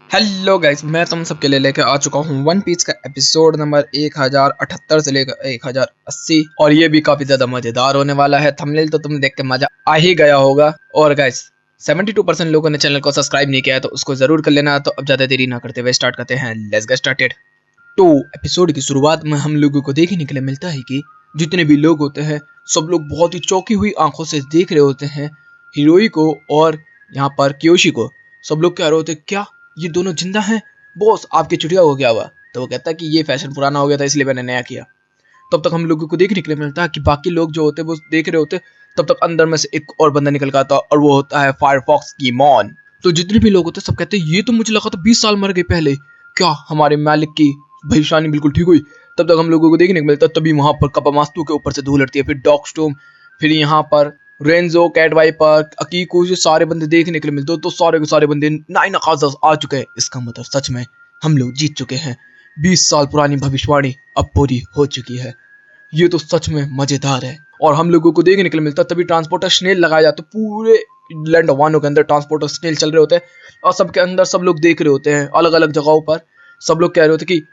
Hello guys, मैं तुम सबके लिए लेकर आ चुका हूँ वन पीस का एपिसोड नंबर 1078 से लेकर 1080 और ये भी काफी ज्यादा मजेदार होने वाला है। थंबनेल तो तुम देख के मजा आ ही गया होगा। और गाइस 72% लोगों ने चैनल को सब्सक्राइब नहीं किया है तो उसको जरूर कर लेना। तो अब ज्यादा देरी ना करते हुए स्टार्ट करते हैं। Let's get started. तो एपिसोड की शुरुआत में हम लोगों को देखने के लिए मिलता है कि जितने भी लोग होते हैं सब लोग बहुत ही चौंकी हुई आंखों से देख रहे होते हैं हीरोई को और यहाँ पर कियोशी को। सब लोग कह रहे होते क्या ये दोनों जिंदा हैं? बॉस आपकी चुटिया हो गया हुआ। तो वो कहता है कि ये फैशन पुराना हो गया था इसलिए मैंने नया किया। तब तक हम लोगों को देखने के लिए मिलता है कि बाकी लोग जो होते हैं वो देख रहे होते। तब तक अंदर में से एक और बंदा निकल का आता और वो होता है फायरफॉक्स की मॉन। तो जितने भी लोग होते सब कहते हैं ये तो मुझे लगा था 20 साल मर गए पहले। क्या हमारे मालिक की भविष्यवाणी बिल्कुल ठीक हुई? तब तक हम लोगों को देखने को मिलता है तभी वहां पर कपामास्तु के ऊपर से धूल उड़ती है, फिर डॉग स्टोम, फिर यहाँ पर रेंजो, कैट वाइपर, अकीको, ये सारे बंदे देखने के लिए मिलते हो। तो सारे के सारे बंदे नाइन अकाज़ा आ चुके हैं। इसका मतलब सच में हम लोग जीत चुके हैं। 20 साल पुरानी भविष्यवाणी अब पूरी हो चुकी है। ये तो सच में मजेदार है। और हम लोगों को देखने के लिए मिलता है तभी ट्रांसपोर्टर स्नेल लगाया जाता है। पूरे लैंड वानों के अंदर ट्रांसपोर्टर स्नेल चल रहे होते हैं और सबके अंदर सब लोग देख रहे होते हैं अलग अलग जगहों पर। सब लोग कह रहे होते कि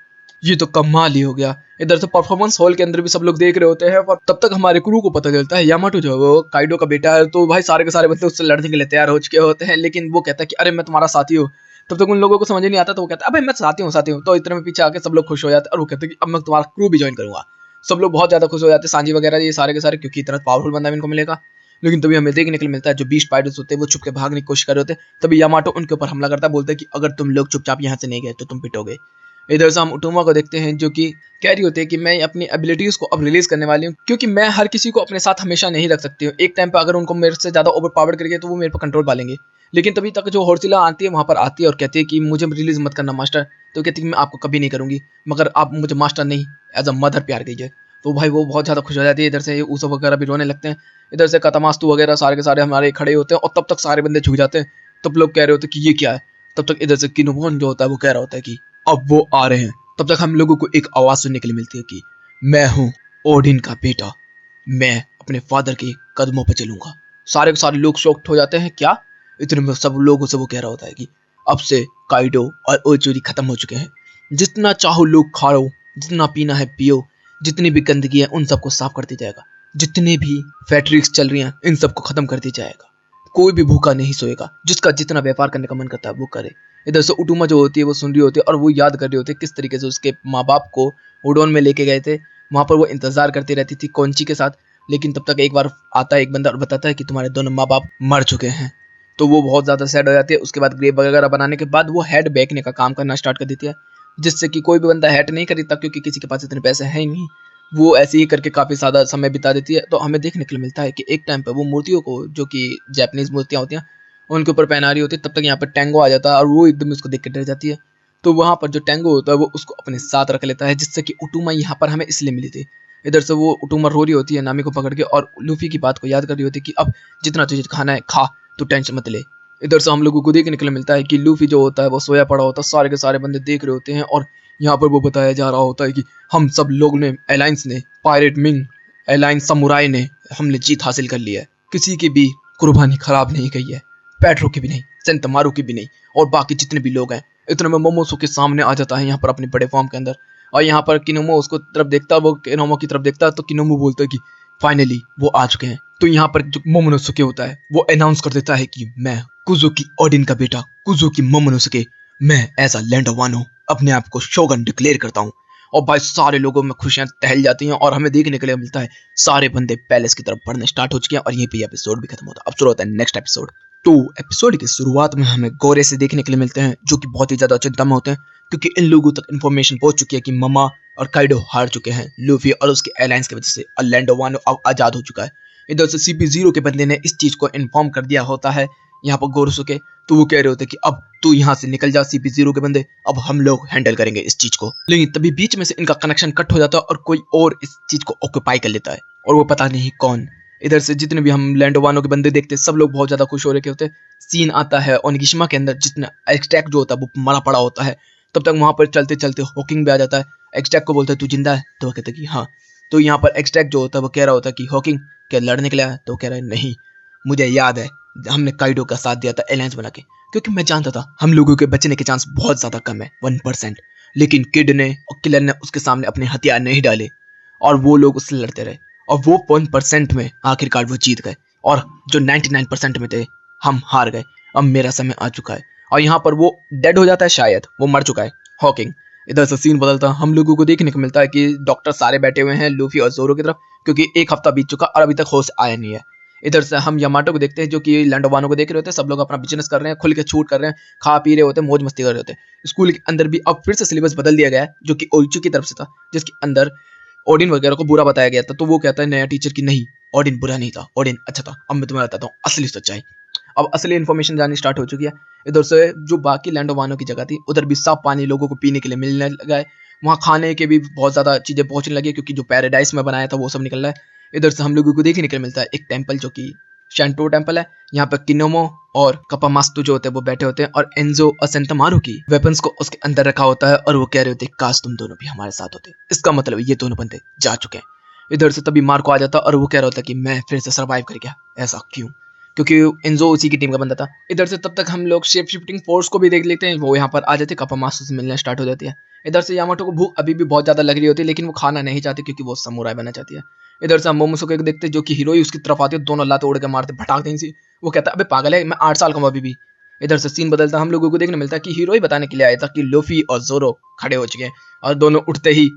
ये तो कमाल ही हो गया। इधर से परफॉर्मेंस हॉल के अंदर भी सब लोग देख रहे होते हैं। और तब तक हमारे क्रू को पता चलता है यामाटो जो है वो काइडो का बेटा है। तो भाई सारे के सारे बंदे उससे लड़ने के लिए तैयार हो चुके होते हैं, लेकिन वो कहता है कि अरे मैं तुम्हारा साथी हूँ। तब तक उन लोगों को समझ ही नहीं आता तो वो कहता है अबे मैं साथी हूँ। तो इतने में पीछे आके सब लोग खुश हो जाते हैं और वो कहते हैं कि अब मैं तुम्हारा क्रू भी ज्वाइन करूंगा। सब लोग बहुत ज्यादा खुश हो जाते हैं, सांजी वगैरह ये सारे के सारे, क्योंकि इतना पावरफुल बंदा भी इनको मिलेगा। लेकिन तभी हमें देखने के लिए मिलता है जो बीस्ट पायरेट्स होते हैं वो छुप के भागने की कोशिश कर रहे होते हैं। तभी यामाटो उनके ऊपर हमला करता है, बोलते हैं कि अगर तुम लोग चुपचाप यहाँ से नहीं गए तो तुम पिटोगे। इधर से हम उटुमा को देखते हैं जो कि कह रही होती है कि मैं अपनी एबिलिटीज को अब रिलीज करने वाली हूँ, क्योंकि मैं हर किसी को अपने साथ हमेशा नहीं रख सकती हूँ। एक टाइम पे अगर उनको मेरे से ज्यादा ओवर पावर्ड करके तो वो मेरे पर कंट्रोल पालेंगे। लेकिन तभी तक जो हॉर्सिला आती है वहां पर आती है और कहती है कि मुझे रिलीज मत करना मास्टर। तो कहती है कि मैं आपको कभी नहीं करूंगी, मगर आप मुझे मास्टर नहीं एज अ मदर प्यार कीजिए। तो भाई वो बहुत ज्यादा खुश हो जाती है। इधर से ऊसो वगैरह भी रोने लगते हैं। इधर से कतमास्तु वगैरह सारे के सारे हमारे खड़े होते हैं और तब तक सारे बंदे झुक जाते हैं। तब लोग कह रहे होते हैं कि ये क्या है। तब तक इधर से किनोबोन जो होता है वो कह रहा होता है कि अब वो आ रहे हैं। तब तक हम लोगों को एक आवाज सुनने के लिए मिलती है कि मैं हूँ ओडिन का बेटा, मैं अपने फादर के कदमों पर चलूंगा। सारे के सारे लोग शॉक्ड हो जाते हैं। क्या? इतने में सब लोगों से वो कह रहा होता है कि अब से काइडो और ओचूरी खत्म हो चुके हैं। जितना चाहो लोग खाओ, जितना पीना है पियो, जितनी भी गंदगी है उन सबको साफ कर दिया जाएगा। जितनी भी फैक्ट्रीज चल रही हैं इन सबको खत्म कर दिया जाएगा। कोई भी भूखा नहीं सोएगा। जिसका जितना व्यापार करने का मन करता है वो करे। इधर से उटुमा जो होती है वो सुन रही होती है और वो याद कर रही होती है किस तरीके से उसके माँ बाप को उडोन में लेके गए थे। वहां पर वो इंतजार करती रहती थी कोंची के साथ। लेकिन तब तक एक बार आता है एक बंदा और बताता है कि तुम्हारे दोनों माँ बाप मर चुके हैं। तो वो बहुत ज्यादा सैड हो जाती है। उसके बाद ग्रेव वगैरह बनाने के बाद वो हेड बेचने का काम करना स्टार्ट कर देती है, जिससे कि कोई भी बंदा हेड नहीं खरीदता क्योंकि किसी के पास इतने पैसे हैं ही नहीं। वो ऐसे ही करके काफी ज्यादा समय बिता देती है। तो हमें देखने के लिए मिलता है कि एक टाइम पे वो मूर्तियों को, जो कि जापानीज मूर्तियां होती हैं, उनके ऊपर पहना रही होती है। तब तक यहाँ पर टैंगो आ जाता है और वो एकदम उसको देख के डर जाती है। तो वहां पर जो टैंगो होता है वो उसको अपने साथ रख लेता है, जिससे कि उटुमा यहाँ पर हमें इसलिए मिली थी। इधर से वो उटुमा रो रही होती है नामी को पकड़ के और लूफी की बात को याद कर रही होती है कि अब जितना तुझे खाना है खा, तू टेंशन मत ले। इधर से हम लोगों को देखने के लिए मिलता है कि लूफी जो होता है वो सोया पड़ा होता है। सारे के सारे बंदे देख रहे होते हैं और यहाँ पर वो बताया जा रहा होता है कि हम सब लोग ने, अलायंस ने, पायरेट मिंग, अलायंस समुराई ने, हमने जीत हासिल कर ली है। किसी की भी कुर्बानी खराब नहीं गई है, पेट्रो की भी नहीं, सेंटमारू की भी नहीं, और बाकी जितने भी लोग हैं। इतने में मोमोसो के सामने आ जाता है यहाँ पर अपने बड़े फॉर्म के अंदर। और यहाँ पर किनोमो उसको तरफ देखता है, वो किनोमो की तरफ देखता है। तो किनोमो बोलता है कि फाइनली वो आ चुके हैं। तो यहाँ पर जो मोमोनोसुके होता है वो अनाउंस कर देता है कि मैं कुजुकी ओडिन का बेटा कुजुकी मोमोनोसुके, मैं एज अ लैंड वानो अपने आप को शोगन डिक्लेयर करता हूँ। और भाई सारे लोगों में खुशियां टहल जाती हैं और हमें देखने के लिए मिलता है सारे बंदे पैलेस की तरफ बढ़ने स्टार्ट हो चुके हैं। और यहीं पे एपिसोड भी खत्म होता है। अब शुरू होता है नेक्स्ट एपिसोड। तो एपिसोड की शुरुआत में हमें गोरे से देखने के लिए मिलते हैं जो कि बहुत ही ज्यादा चिंता में होते हैं, क्योंकि इन लोगों तक इन्फॉर्मेशन पहुंच चुकी है कि ममा और काइडो हार चुके हैं लूफी और उसके अलायंस की वजह से, और लैंडो वानो अब आजाद हो चुका है। इधर से CP0 के बंदे ने इस चीज को इन्फॉर्म कर दिया होता है यहाँ पर गोरसुके। तो वो कह रहे होते कि अब तू यहाँ से निकल जा CP0 के बंदे, अब हम लोग हैंडल करेंगे इस चीज को। लेकिन तभी बीच में से इनका कनेक्शन कट हो जाता है और कोई और इस चीज को ऑक्यूपाई कर लेता है, और वो पता नहीं कौन। इधर से जितने भी हम लैंडोवानो के बंदे देखते हैं सब लोग बहुत ज्यादा खुश हो रहे होते हैं। सीन आता है ओनिगिशिमा के अंदर, जितना एक्सट्रैक्ट जो होता है वो मरा पड़ा होता है। तब तक वहां पर चलते चलते हॉकिंग भी आ जाता है। एक्सट्रैक्ट को बोलता है तू जिंदा है? तो वो कहता है कि हाँ। तो यहाँ पर एक्सट्रैक्ट जो होता है वो कह रहा होता है कि हॉकिंग क्या लड़ने के लिए आया? तो वो कह रहा है नहीं। मुझे याद है हमने काइडो का साथ दिया था अलायंस बना के, क्योंकि मैं जानता था हम लोगों के बचने के चांस बहुत ज्यादा कम है, 1%। लेकिन किड ने और किलर ने उसके सामने अपने हथियार नहीं डाले और वो लोग उससे लड़ते रहे, और वो 1% में आखिरकार वो जीत गए, और जो 99% में थे हम हार गए। अब मेरा समय आ चुका है। और यहाँ पर वो डेड हो जाता है, शायद वो मर चुका है, हॉकिंग। इधर से सीन बदलता, हम लोगों को देखने को मिलता है कि डॉक्टर सारे बैठे हुए हैं लूफी और जोरो की तरफ, क्योंकि एक हफ्ता बीत चुका और अभी तक होश आया नहीं है। इधर से हम यामाटो को देखते हैं जो कि लैंडोवानो को देख रहे होते हैं, सब लोग अपना बिजनेस कर रहे हैं, खुल के छूट कर रहे हैं, खा पी रहे होते हैं, मौज मस्ती कर रहे होते हैं। स्कूल के अंदर भी अब फिर से सिलेबस बदल दिया गया है, जो कि ओइचू की तरफ से था, जिसके अंदर ओडिन वगैरह को बुरा बताया गया था। तो वो कहता है नया टीचर की नहीं, ओडिन बुरा नहीं था, ओडिन अच्छा था। अब मैं तुम्हें बताता हूँ असली सच्चाई। अब असली इन्फॉर्मेशन जाननी स्टार्ट हो चुकी है। इधर से जो बाकी लैंडोवानो की जगह थी, उधर भी साफ पानी लोगों को पीने के लिए मिलने लगा है। वहाँ खाने के भी बहुत ज़्यादा चीज़ें पहुँचने लगी, क्योंकि जो पैराडाइस में बनाया था वो सब निकल रहा है। इधर से हम लोगों को देखने के लिए मिलता है एक टेम्पल, जो कि शैंटो टेम्पल है। यहाँ पे किनोमो और कपामास्तु जो होते हैं वो बैठे होते हैं, और एंजो और सेंटामारू की वेपन्स को उसके अंदर रखा होता है, और वो कह रहे होते हैं काश तुम दोनों भी हमारे साथ होते। इसका मतलब ये दोनों बंदे जा चुके हैं। इधर से तभी मार्को आ जाता और वो कह रहा होता कि मैं फिर से सर्वाइव कर गया। ऐसा क्यों? क्योंकि एंजो उसी की टीम का बंदा था। इधर से तब तक हम लोग शेप शिफ्टिंग फोर्स को भी देख लेते हैं, वो यहाँ पर आ जाते, कपामास्तु से मिलना स्टार्ट हो जाती है। इधर से यामाटो को भूख अभी भी बहुत ज्यादा लग रही होती है, लेकिन वो खाना नहीं चाहती क्योंकि वो समुराई बनना चाहती है। इधर से हम मोमोसुके को देखते हैं, जो कि हीरोई उसकी तरफ आती है, दोनों लात उड़ के मारते, भटाक दें सी। वो कहता है अबे पागल है, मैं 8 साल का हूं अभी भी। इधर से सीन बदलता, हम लोगों को देखने मिलता है कि हीरोई बताने के लिए आया था कि लूफी और जोरो खड़े हो चुके हैं, और दोनों उठते ही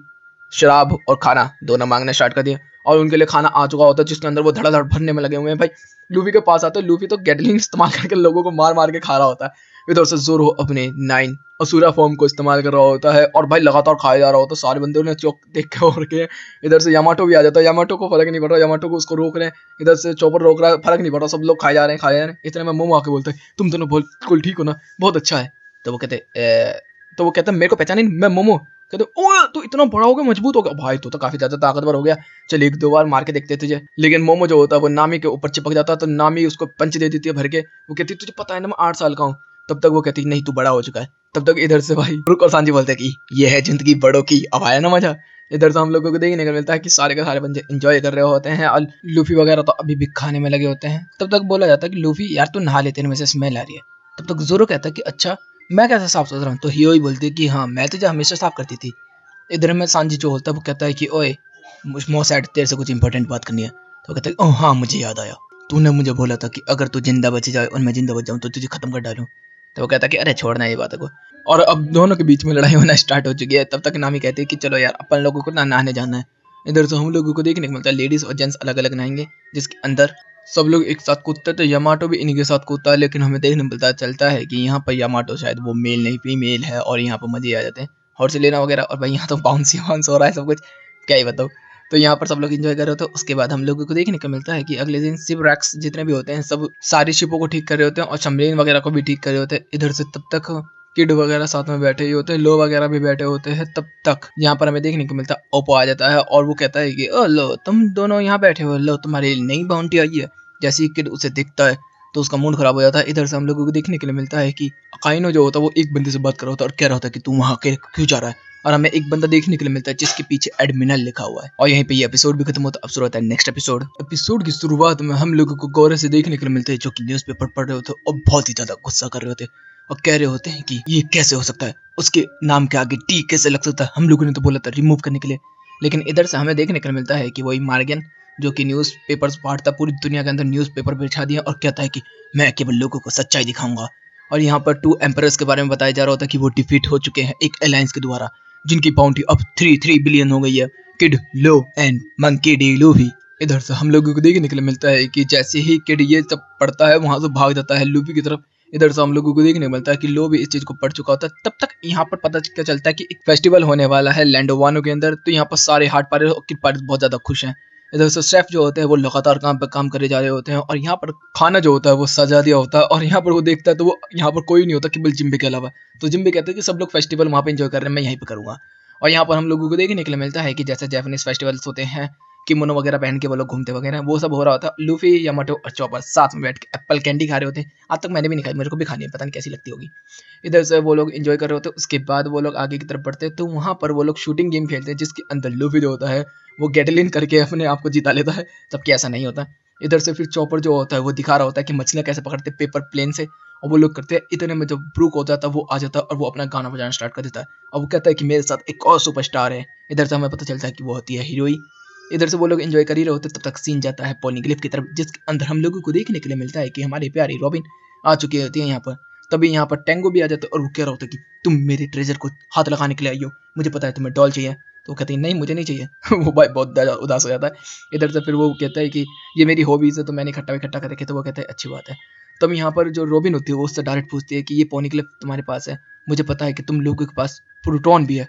शराब और खाना दोनों मांगना स्टार्ट कर दिया, और उनके लिए खाना आ चुका होता है, जिसके अंदर वो धड़ाधड़ भरने में लगे हुए हैं। भाई लूफी के पास आते हैं, लूफी तो गैटलिंग इस्तेमाल करके लोगों को मार मार के खा रहा होता है। इधर से जोरो अपने 9 असुरा फॉर्म को इस्तेमाल कर रहा होता है, और भाई लगातार खाया जा रहा होता है। सारे बंदे उन्हें चौक देख के और के। इधर से यामाटो भी आ जाता है, यामाटो को फर्क नहीं पड़ रहा, यामाटो को उसको रोक रहे हैं। इधर से चॉपर रोक रहा है, फर्क नहीं पड़ रहा, सब लोग खाए जा रहे हैं, खाए जा रहे हैं। इतने में मोमो आके बोलते हैं तुम दोनों बिल्कुल ठीक हो ना, बहुत अच्छा है। तो वो कहते मेरे को पहचाने नहीं, मैं मोमो। कहते ओए तू इतना बड़ा हो गया, मजबूत हो गया भाई, तू तो काफी ज्यादा ताकतवर हो गया, चल एक दो बार मार के देखते तुझे। लेकिन मोमो जो होता है वो नामी के ऊपर चिपक जाता है, तो नामी उसको पंच दे देती है भर के। वो कहती तुझे पता है ना मैं 8 साल का हूँ। तब तक वो कहती नहीं तू बड़ा हो चुका है। तब तक इधर से भाई रुक और सांजी बोलते हैं कि ये है जिंदगी बड़ों की, अब आया ना मजा। इधर से हम लोगों को देखने को मिलता है कि सारे के सारे बंदे एंजॉय कर रहे होते हैं, और लूफी वगैरह तो अभी भी खाने में लगे होते हैं। तब तक बोला जाता है कि लूफी यार तू नहा ले, तेरे में से स्मेल आ रही है। तब तक जोरो कहता है कि अच्छा मैं कैसे साफ सुथरा हूँ? तो हियोई बोलती है कि हाँ मैं तुझे हमेशा साफ करती थी। इधर में सांजी जो होता है वो कहता है कि ओए मोसैड तेरे से कुछ इंपॉर्टेंट बात करनी है। तो कहता है ओह हाँ मुझे याद आया, तूने मुझे बोला था कि अगर तू जिंदा बच जाए और मैं जिंदा बच जाऊं तो तुझे खत्म कर डालूं। तो वो कहता है कि अरे छोड़ना ये बात को। और अब दोनों के बीच में लड़ाई होना स्टार्ट हो चुकी है। तब तक नामी कहती है कि चलो यार अपन लोगों को ना नहाने जाना है। इधर से हम लोगों को देखने को मिलता है लेडीज और जेंट्स अलग अलग नहाएंगे, जिसके अंदर सब लोग एक साथ कूदते, तो यामाटो भी इन्हीं के साथ कूदता है। लेकिन हमें देखने को पता चलता है कि यहाँ पर यामाटो शायद वो मेल नहीं फीमेल है, और यहाँ पर मजे आ जाते हैं हॉर्स लेना वगैरह। और भाई यहाँ तो बाउंसी वाउंस हो रहा है सब कुछ, क्या ही बताओ। तो यहाँ पर सब लोग एंजॉय कर रहे होते हैं। उसके बाद हम लोगों को देखने को मिलता है कि अगले दिन शिप रैक्स जितने भी होते हैं सब सारी शिपों को ठीक कर रहे होते हैं, और सबमरीन वगैरह को भी ठीक कर रहे होते हैं। इधर से तब तक किड वगैरह साथ में बैठे ही होते हैं, लो वगैरह भी बैठे होते हैं। तब तक यहाँ पर हमें देखने को मिलता है ओप्पो आ जाता है, और वो कहता है कि ओ लो तुम दोनों यहाँ बैठे हो, लो तुम्हारी नई बाउंटी आई है। जैसे ही किड उसे दिखता है तो उसका मूड खराब हो जाता है। इधर से हम लोगों को देखने के लिए मिलता है कि अकाइनो जो होता है वो एक बंदे से बात कर रहा होता है, और कह रहा होता है कि तू वहाँ क्यों जा रहा है। और हमें एक बंदा देखने के लिए मिलता है जिसके पीछे एडमिनल लिखा हुआ है। और यहीं पे ये एपिसोड भी खत्म होता है। अब शुरू होता है नेक्स्ट एपिसोड। एपिसोड की शुरुआत में हम लोगों को गौरे से देखने के लिए मिलते हैं, जो कि न्यूज़पेपर पढ़ रहे होते हैं और बहुत ही ज्यादा गुस्सा कर रहे होते हैं, और कह रहे होते हैं कि ये कैसे हो सकता है, उसके नाम के आगे टी कैसे लग सकता है, हम लोगों ने तो बोला था रिमूव करने के लिए। लेकिन इधर से हमें देखने को मिलता है कि वही मार्गन जो कि न्यूज़ पेपर्स बांटता, पूरी दुनिया के अंदर न्यूज़ पेपर बिछा दिया, और कहता है कि मैं केवल लोगों को सच्चाई दिखाऊंगा। और यहाँ पर 2 एम्परर्स के बारे में बताया जा रहा होता है कि वो डिफीट हो चुके हैं एक अलायंस के द्वारा, जिनकी बाउंटी अब 3 बिलियन हो गई है। Kid, low and monkey D Luffy. इधर से हम लोगों को देखने के लिए मिलता है कि जैसे ही किड ये सब पढ़ता है वहां से भाग जाता है लूफी की तरफ। इधर से हम लोगों को देखने को मिलता है कि लो भी इस चीज को पढ़ चुका होता है। तब तक यहाँ पर पता क्या चलता है कि एक फेस्टिवल होने वाला है लैंडोवानो के अंदर, तो यहाँ पर सारे हार्ट पायरेट और किड पायरेट बहुत ज्यादा खुश हैं। इधर से शेफ जो होते हैं वो लगातार काम पे काम करे जा रहे होते हैं, और यहाँ पर खाना जो होता है वो सजा दिया होता है। और यहाँ पर वो देखता है तो वो यहाँ पर कोई नहीं होता केवल जिम्बे के अलावा। तो जिम्बे कहते हैं कि सब लोग फेस्टिवल वहाँ पे एंजॉय कर रहे हैं, मैं यहीं पे करूंगा। और यहाँ पर हम लोगों को देखने के लिए मिलता है कि जैसे जापानीज फेस्टिवल्स होते हैं, किमोनो वगैरह पहन के वो लोग घूमते वगैरह, वो सब हो रहा होता है। लूफी, यामाटो और चॉपर साथ में बैठ के एप्पल कैंडी खा रहे होते हैं। आज तक मैंने भी नहीं खाई, मेरे को भी खानी है, पता नहीं कैसी लगती होगी। इधर से वो लोग एंजॉय कर रहे होते हैं। उसके बाद वो लोग आगे की तरफ बढ़ते हैं, तो वहाँ पर वो लोग शूटिंग गेम खेलते हैं, जिसके अंदर लूफी जो होता है वो गैटलिन करके अपने आप को जिता लेता है, जबकि ऐसा नहीं होता। इधर से फिर चॉपर जो होता है वो दिखा रहा होता है कि मछलियां कैसे पकड़ते हैं पेपर प्लेन से, और वो लोग करते हैं। इतने में जब ब्रूक हो जाता है वो आ जाता है और वो अपना गाना बजाना स्टार्ट कर देता है, और वो कहता है कि मेरे साथ एक और सुपरस्टार है। इधर से हमें पता चलता है कि वो होती है हीरोइन। इधर से वो लोग एंजॉय कर ही रहे होते, तब तक सीन जाता है पॉलीग्लिफ की तरफ, जिसके अंदर हम लोगों को देखने के लिए मिलता है कि हमारी प्यारी रॉबिन आ चुकी होती है यहाँ पर। तभी यहाँ पर टेंगो भी आ जाता है और वो कह रहा होता है कि तुम मेरे ट्रेजर को हाथ लगाने के लिए आई हो, मुझे पता है तुम्हें डॉल चाहिए। तो वो कहते हैं नहीं मुझे नहीं चाहिए। वो भाई बहुत ज़्यादा उदास हो जाता है। इधर से फिर वो कहता है कि ये मेरी हॉबीज़ है तो मैंने इकट्ठा कर रखे। तो वो कहता है अच्छी बात है। तब यहाँ पर जो रॉबिन होती है वो उससे डायरेक्ट पूछती है कि ये पॉनीग्लिफ तुम्हारे पास है, मुझे पता है कि तुम लोगों के पास प्रोटॉन भी है।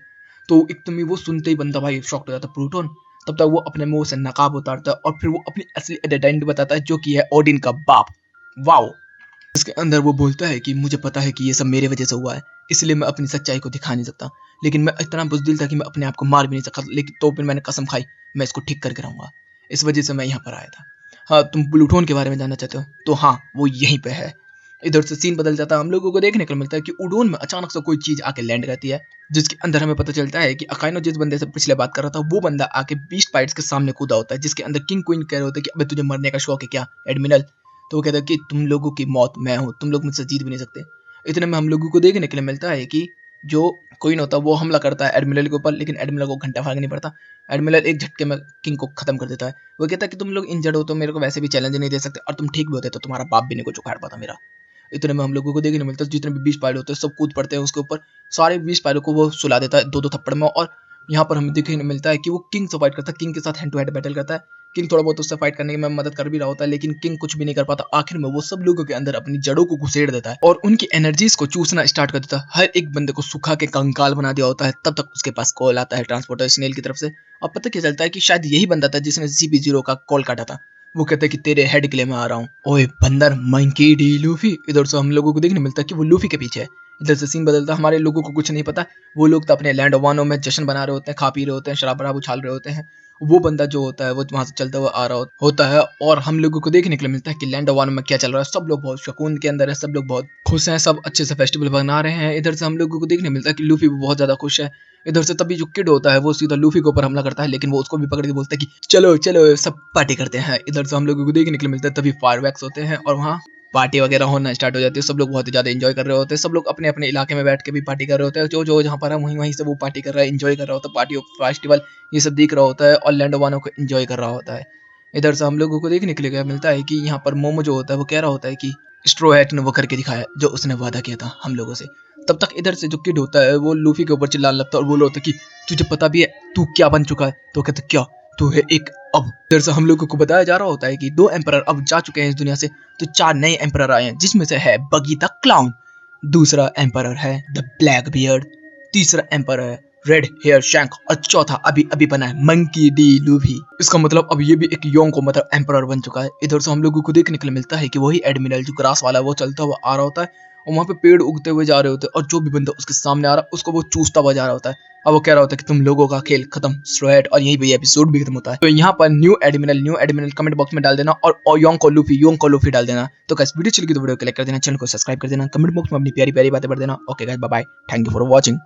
तो एकदम ही वो सुनते ही बंदा भाई शॉक्ड हो जाता है, प्रोटॉन। तब तक वो अपने मुंह से नकाब उतारता है और फिर वो अपनी असली आइडेंटिटी बताता है, जो कि है ओडिन का बाप। वाओ। इसके अंदर वो बोलता है कि मुझे पता है कि ये सब मेरे वजह से हुआ है, इसलिए मैं अपनी सच्चाई को दिखा नहीं सकता, लेकिन मैं इतना बुज़दिल था कि मैं अपने आप को मार भी नहीं सकता, लेकिन तो फिर मैंने कसम खाई मैं इसको ठीक करके रहूंगा। इस वजह से मैं यहाँ पर आया था। हाँ तुम प्लूटोन के बारे में जानना चाहते हो, तो हाँ वो यहीं पे है। इधर से सीन बदल जाता है, हम लोगों को देखने को मिलता है कि उडोन में अचानक से कोई चीज़ आके लैंड करती है, जिसके अंदर हमें पता चलता है कि अकाइनो जिस बंदे से पिछले बात कर रहा था वो बंदा आके बीस्ट पाइट्स के सामने कूदा होता है, जिसके अंदर किंग क्वीन कह रहे होते हैं कि अबे तुझे मरने का शौक है क्या एडमिरल। तो वो कहता है कि तुम लोगों की मौत मैं हूँ, तुम लोग मुझसे जीत भी नहीं सकते। इतने में हम लोगों को देखने के लिए मिलता है कि जो क्वीन होता है वो हमला करता है एडमिरल के ऊपर, लेकिन एडमिरल को घंटा फर्क नहीं पड़ता। एडमिरल एक झटके में किंग को खत्म कर देता है। वो कहता है कि तुम लोग इंजर्ड हो तो मेरे को वैसे भी चैलेंज नहीं दे सकते, और तुम ठीक भी होते तो तुम्हारा बाप भी नहीं कुछ उखाड़ पाता मेरा। इतने में हम लोगों को देखने मिलता है जितने भी 20 पायलट होते हैं सब कूद पड़ते हैं उसके ऊपर। सारे 20 पायलट को वो सुला देता है 2-2 थप्पड़ में, और यहाँ पर हमें देखने मिलता है कि वो किंग से फाइट करता है, किंग के साथ हैंड टू हैंड बैटल करता है। किंग थोड़ा बहुत उससे फाइट करने में मदद कर भी रहा होता है, लेकिन किंग कुछ भी नहीं कर पाता। आखिर में वो सब लोगों के अंदर अपनी जड़ों को घुसेड़ देता है और उनकी एनर्जीज को चूसना स्टार्ट कर देता है। हर एक बंदे को सुखा के कंकाल बना दिया होता है। तब तक उसके पास कॉल आता है ट्रांसपोर्टर स्नेल की तरफ से, और पता क्या चलता है कि शायद यही बंदा था जिसने CP0 का कॉल काटा था। वो कहता है कि तेरे हेड के लिए मैं आ रहा हूँ। ओए बंदर मंकी डी लूफी। इधर से हम लोगों को देखने मिलता है कि वो लूफी के पीछे है। इधर से सीन बदलता है, हमारे लोगों को कुछ नहीं पता। वो लोग तो अपने लैंड ऑफ वानो में जश्न बना रहे होते हैं, खा पी रहे होते हैं, शराब वराब उछाल रहे होते हैं। वो बंदा जो होता है वो वहां से चलता हुआ आ रहा होता है, और हम लोगों को देखने के लिए मिलता है कि लैंड ऑफ वानो में क्या चल रहा है। सब लोग बहुत सुकून के अंदर है, सब लोग बहुत खुश हैं, सब अच्छे से फेस्टिवल मना रहे हैं। इधर से हम लोगों को देखने मिलता है कि लूफी भी बहुत ज्यादा खुश है। इधर से तभी जो किड होता है वो सीधा लूफी के ऊपर हमला करता है, लेकिन वो उसको भी पकड़ के बोलता है कि चलो चलो सब पार्टी करते हैं। इधर से हम लोगों को देखने के लिए मिलता है तभी फायरवर्क्स होते हैं और वहाँ पार्टी वगैरह होना स्टार्ट हो जाती है। सब लोग बहुत ही ज्यादा एंजॉय कर रहे होते हैं, सब लोग अपने अपने इलाके में बैठ के भी पार्टी कर रहे होते हैं। जो जो जहाँ पर है वहीं वहीं से वो पार्टी कर रहा है, एंजॉय कर रहा होता है, पार्टी फेस्टिवल ये सब देख रहा होता है और लैंडो वानो को एंजॉय कर रहा होता है। इधर से हम लोगों को देखने के लिए क्या मिलता है कि यहाँ पर मोमो जो होता है वो कह रहा होता है कि स्ट्रो हैट ने वो करके दिखाया जो उसने वादा किया था हम लोगों से। तब तक इधर से जो किड होता है वो लूफी के ऊपर चिल्लाने लगता है और बोल रहा होता है कि तुझे पता भी है तू क्या बन चुका है। तो कहते क्या, तू है एक अब। इधर से हम लोगों को बताया जा रहा होता है कि 2 एम्परर अब जा चुके हैं इस दुनिया से, तो 4 नए एम्परर आए हैं, जिसमें से है बगी द क्लाउन, दूसरा एम्परर है द ब्लैक बियर्ड, तीसरा एम्परर है रेड हेयर शैंक, और चौथा अभी अभी बना है मंकी डी लूफी। इसका मतलब अब ये भी एक योंग को मतलब एम्परर बन चुका है। इधर से हम लोगों को देखने के लिए मिलता है कि वही एडमिरल जो ग्रास वाला है वो चलता हुआ आ रहा होता है, और वहाँ पे पेड़ उगते हुए जा रहे होते हैं, और जो भी बंदा उसके सामने आ रहा है उसको वो चूसता हुआ जा रहा होता है। अब वो कह रहा होता है कि तुम लोगों का खेल खत्म, स्ट्रेट, और यहीं पे एपिसोड भी खत्म होता है। तो यहाँ पर न्यू एडमिरल कमेंट बॉक्स में डाल देना, और योंग को लूफी डाल देना। तो गाइस वीडियो चल गई तो वीडियो को लाइक कर देना, चैनल को सब्सक्राइब कर देना, कमेंट बॉक्स में अपनी प्यारी प्यारी बातें पढ़ देना। Okay guys bye bye, thank you for watching.